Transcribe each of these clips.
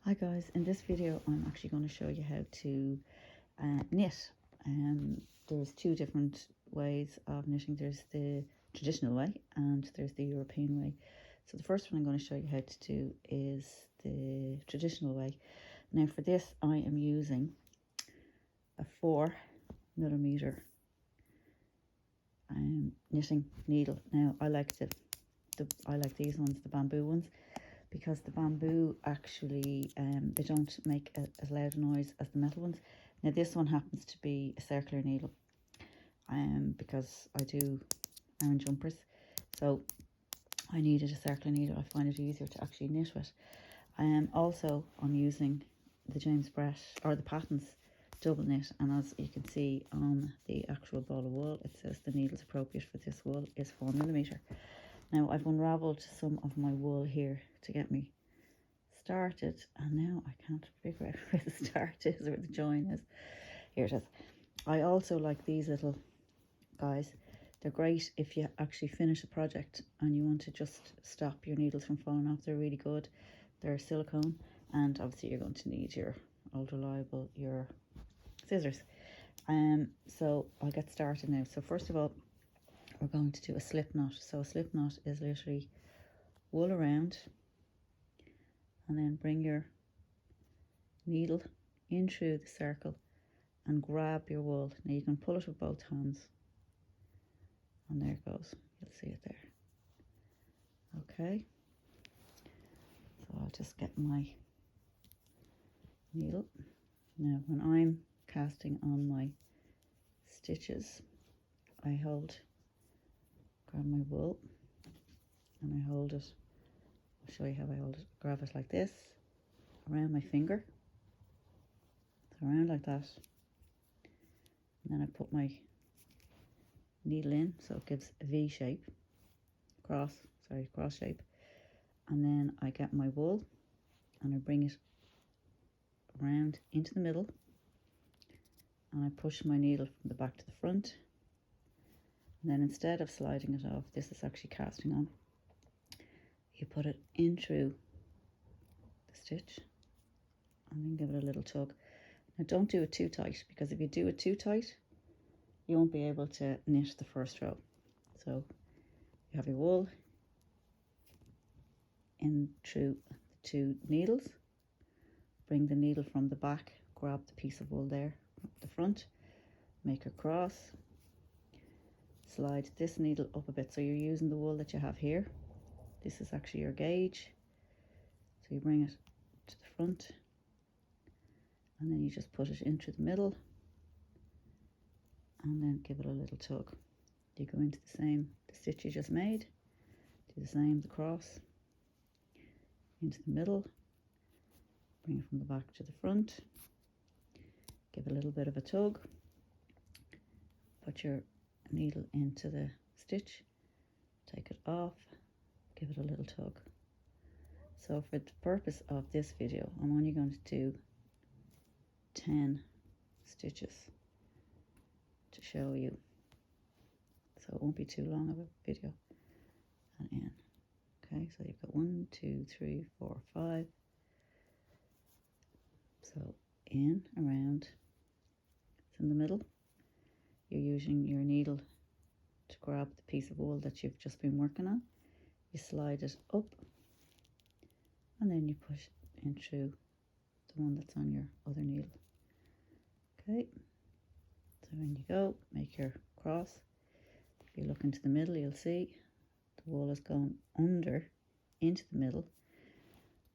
Hi guys, in this video I'm actually going to show you how to knit. There's two different ways of knitting. There's the traditional way and there's the European way. So the first one I'm going to show you how to do is the traditional way. Now for this I am using a 4mm knitting needle. Now I like these ones, the bamboo ones, because the bamboo actually they don't make as loud a noise as the metal ones. Now this one happens to be a circular needle because I do iron jumpers, so I needed a circular needle. I find it easier to actually knit with. Also I'm using the James Brett or the Patons double knit, and as you can see on the actual ball of wool, it says the needles appropriate for this wool is 4mm. Now I've unravelled some of my wool here to get me started, and now I can't figure out where the start is or the join is. Here it is. I also like these little guys. They're great if you actually finish a project and you want to just stop your needles from falling off. They're really good. They're silicone, and obviously you're going to need your old reliable, your scissors. So I'll get started now. So first of all, we're going to do a slip knot. So a slip knot is literally wool around, and then bring your needle in through the circle and grab your wool. Now you can pull it with both hands, and there it goes. You'll see it there. Okay, so I'll just get my needle. Now when I'm casting on my stitches, I grab my wool and I hold it. I'll show you how I hold it. Grab it like this around my finger, so around like that, and then I put my needle in so it gives a V shape, cross shape, and then I get my wool and I bring it around into the middle, and I push my needle from the back to the front, and then instead of sliding it off, this is actually casting on, you put it in through the stitch and then give it a little tug. Now don't do it too tight, because if you do it too tight you won't be able to knit the first row. So you have your wool in through the two needles, bring the needle from the back, grab the piece of wool there at the front, make a cross, slide this needle up a bit, so you're using the wool that you have here. This is actually your gauge, so you bring it to the front and then you just put it into the middle and then give it a little tug. You go into the stitch you just made, do the same, the cross into the middle, bring it from the back to the front, give a little bit of a tug, put your needle into the stitch, take it off, give it a little tug. So for the purpose of this video, I'm only going to do 10 stitches to show you, so it won't be too long of a video. And in. Okay, so you've got 1, 2, 3, 4, 5. So in, around, it's in the middle. You're using your needle to grab the piece of wool that you've just been working on. You slide it up and then you push in through the one that's on your other needle. Okay, so when you go, make your cross. If you look into the middle, you'll see the wool is going under into the middle.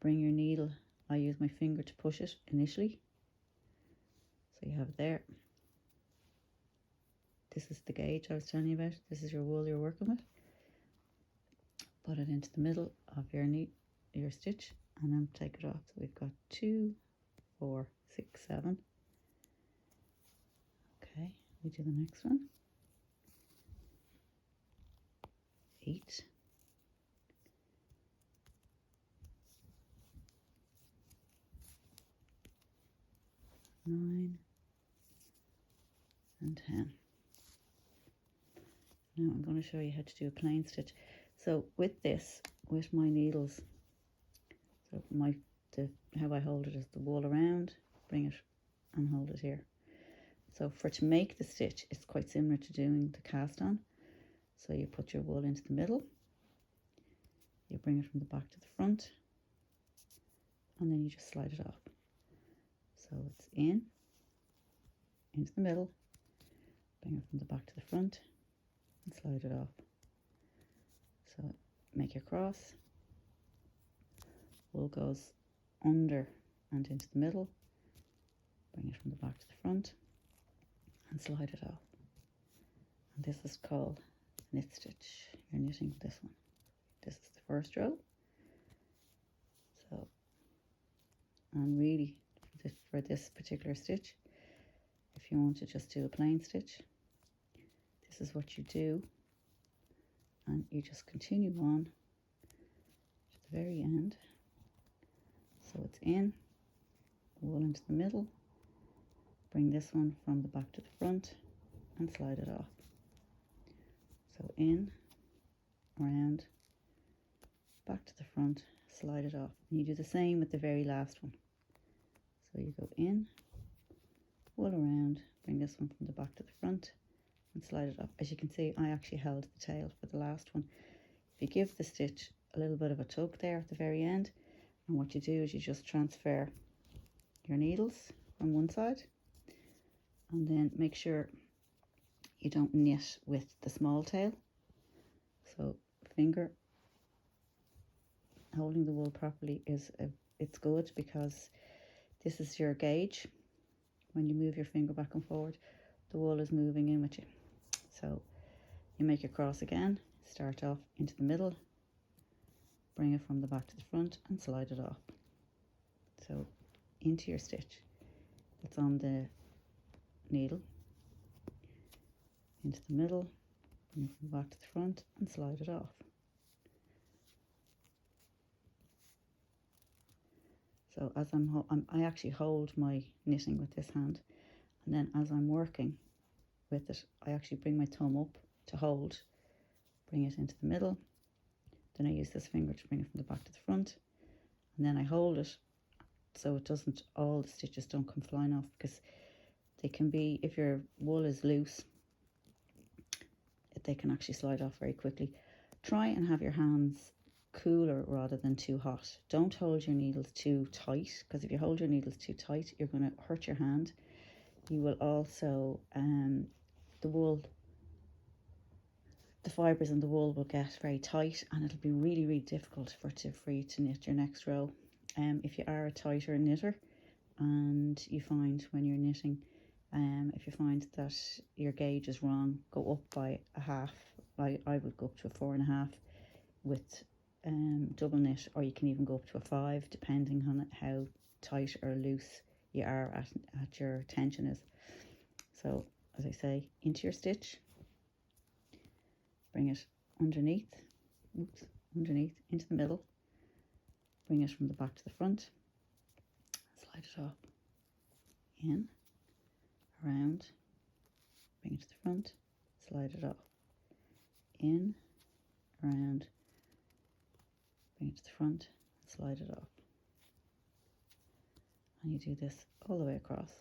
Bring your needle, I use my finger to push it initially, so you have it there. This is the gauge I was telling you about. This is your wool you're working with. Put it into the middle of your stitch and then take it off. So we've got 2, 4, 6, 7. Okay, we do the next one. 8. 9 and 10. Now I'm going to show you how to do a plain stitch. So with this, with my needles, so how I hold it is the wool around, bring it and hold it here. So to make the stitch, it's quite similar to doing the cast on. So you put your wool into the middle, you bring it from the back to the front, and then you just slide it off. So it's into the middle, bring it from the back to the front, and slide it off. So make your cross, wool goes under and into the middle, bring it from the back to the front, and slide it off. And this is called knit stitch. You're knitting this one. This is the first row. So, and really for this particular stitch, if you want to just do a plain stitch, this is what you do, and you just continue on to the very end. So it's in, wool into the middle, bring this one from the back to the front, and slide it off. So in, around, back to the front, slide it off. And you do the same with the very last one. So you go in, wool around, bring this one from the back to the front, and slide it off. As you can see, I actually held the tail for the last one. If you give the stitch a little bit of a tug there at the very end, and what you do is you just transfer your needles from one side, and then make sure you don't knit with the small tail. So finger holding the wool properly it's good, because this is your gauge. When you move your finger back and forward, the wool is moving in with you. So you make your cross again, start off into the middle, bring it from the back to the front, and slide it off. So into your stitch that's on the needle, into the middle, bring it from the back to the front, and slide it off. So as I actually hold my knitting with this hand, and then as I'm working with it, I actually bring my thumb up to hold, bring it into the middle, then I use this finger to bring it from the back to the front, and then I hold it so it doesn't, all the stitches don't come flying off, because they can be, if your wool is loose, they can actually slide off very quickly. Try and have your hands cooler rather than too hot. Don't hold your needles too tight, because if you hold your needles too tight, you're going to hurt your hand. You will also, the wool, the fibres in the wool will get very tight, and it'll be really, really difficult for you to knit your next row. If you are a tighter knitter and you find when you're knitting, if you find that your gauge is wrong, go up by a half. I would go up to a 4.5 with double knit, or you can even go up to a 5, depending on how tight or loose you are at your tension is. So as I say, into your stitch, bring it underneath, into the middle, bring it from the back to the front, slide it up, in, around, bring it to the front, slide it off, in, around, bring it to the front, slide it off. And you do this all the way across.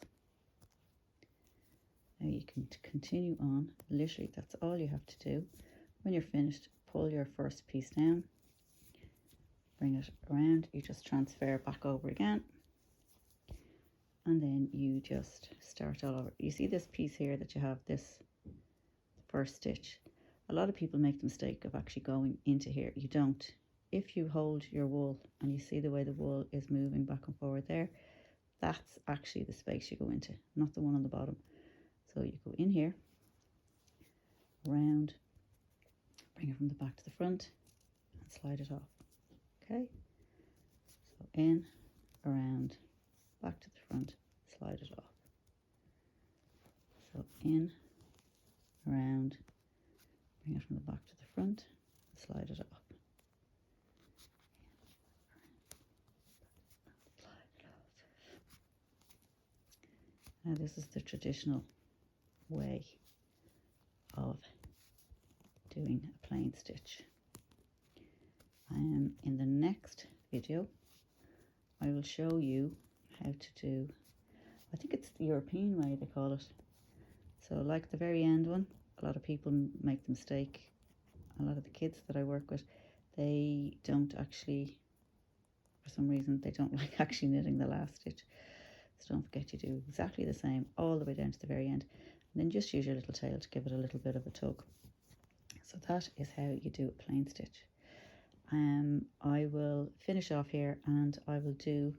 Now you can continue on, literally that's all you have to do. When you're finished, pull your first piece down, bring it around, you just transfer back over again, and then you just start all over. You see this piece here that you have, this first stitch, a lot of people make the mistake of actually going into here. You don't. If you hold your wool and you see the way the wool is moving back and forward there, that's actually the space you go into, not the one on the bottom. So you go in here, round, bring it from the back to the front, and slide it off. Okay, so in, around, back to the front, slide it off. So in, around, bring it from the back to the front, slide it off. Now this is the traditional way of doing a plain stitch. In the next video, I will show you how to do, I think it's the European way they call it. So like the very end one, a lot of people make the mistake. A lot of the kids that I work with, they don't actually, for some reason, they don't like actually knitting the last stitch. So don't forget you do exactly the same all the way down to the very end. And then just use your little tail to give it a little bit of a tug. So that is how you do a plain stitch. I will finish off here, and I will do,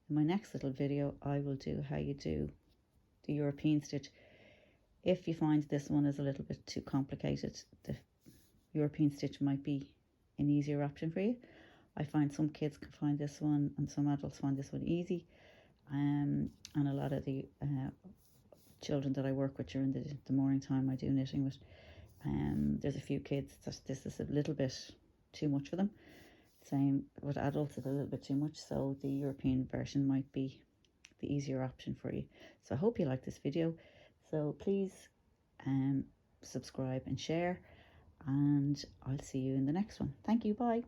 in my next little video, I will do how you do the European stitch. If you find this one is a little bit too complicated, the European stitch might be an easier option for you. I find some kids can find this one and some adults find this one easy. And a lot of the children that I work with during the morning time I do knitting with, there's a few kids that this is a little bit too much for them. Same with adults, it's a little bit too much, so the European version might be the easier option for you. So I hope you like this video. So please subscribe and share, and I'll see you in the next one. Thank you. Bye.